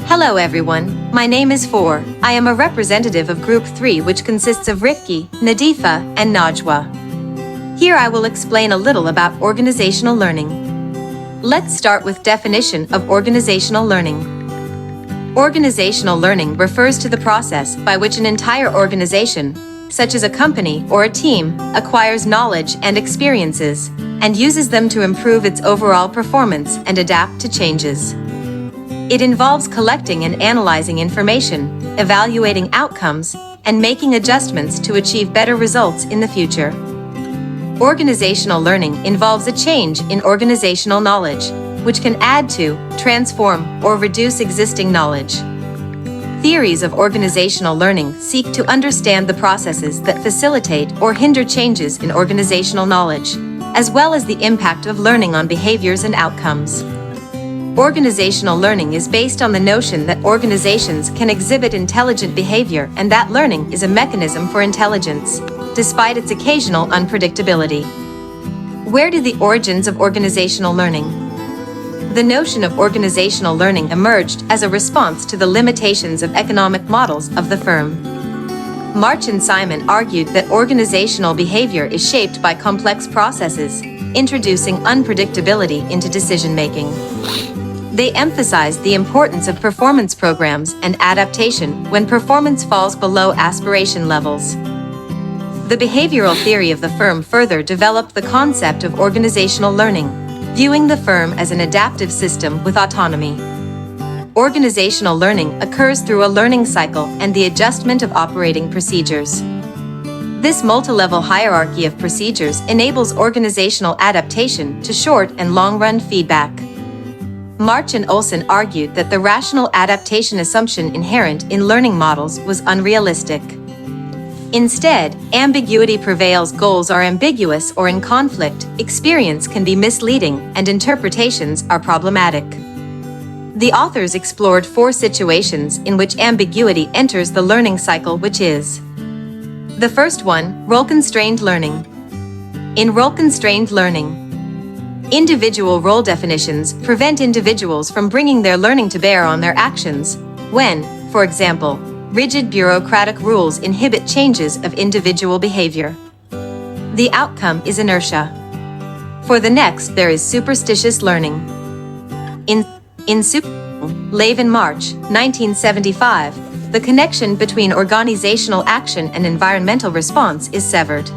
Hello everyone, my name is Four. I am a representative of Group 3, which consists of RIFQI, NADHIFAH, and NAJWA. Here I will explain a little about organizational learning. Let's start with definition of organizational learning. Organizational learning refers to the process by which an entire organization, such as a company or a team, acquires knowledge and experiences, and uses them to improve its overall performance and adapt to changes. It involves collecting and analyzing information, evaluating outcomes, and making adjustments to achieve better results in the future. Organizational learning involves a change in organizational knowledge, which can add to, transform, or reduce existing knowledge. Theories of organizational learning seek to understand the processes that facilitate or hinder changes in organizational knowledge, as well as the impact of learning on behaviors and outcomes. Organizational learning is based on the notion that organizations can exhibit intelligent behavior and that learning is a mechanism for intelligence, despite its occasional unpredictability. Where do the origins of organizational learning? The notion of organizational learning emerged as a response to the limitations of economic models of the firm. March and Simon argued that organizational behavior is shaped by complex processes, introducing unpredictability into decision-making. They emphasized the importance of performance programs and adaptation when performance falls below aspiration levels. The behavioral theory of the firm further developed the concept of organizational learning, viewing the firm as an adaptive system with autonomy. Organizational learning occurs through a learning cycle and the adjustment of operating procedures. This multi-level hierarchy of procedures enables organizational adaptation to short and long-run feedback. March and Olson argued that the rational adaptation assumption inherent in learning models was unrealistic. Instead, ambiguity prevails. Goals are ambiguous or in conflict, experience can be misleading, and interpretations are problematic. The authors explored 4 situations in which ambiguity enters the learning cycle, which is: the first one, role-constrained learning. In role-constrained learning, individual role definitions prevent individuals from bringing their learning to bear on their actions, when, for example, rigid bureaucratic rules inhibit changes of individual behavior. The outcome is inertia. For the next, there is superstitious learning. In March 1975, the connection between organizational action and environmental response is severed.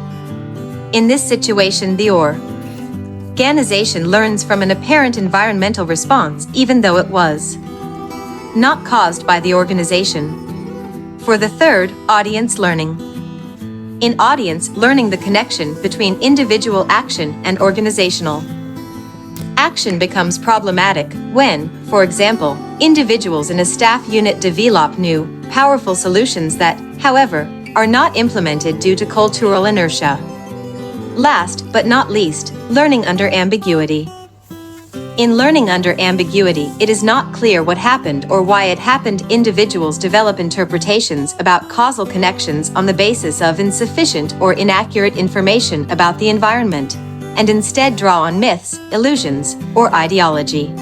In this situation, the organization learns from an apparent environmental response even though it was not caused by the organization. For the third, audience learning. In audience learning, the connection between individual action and organizational action becomes problematic when, for example, individuals in a staff unit develop new, powerful solutions that, however, are not implemented due to cultural inertia. Last but not least, learning under ambiguity. In learning under ambiguity, it is not clear what happened or why it happened. Individuals develop interpretations about causal connections on the basis of insufficient or inaccurate information about the environment, and instead draw on myths, illusions, or ideology.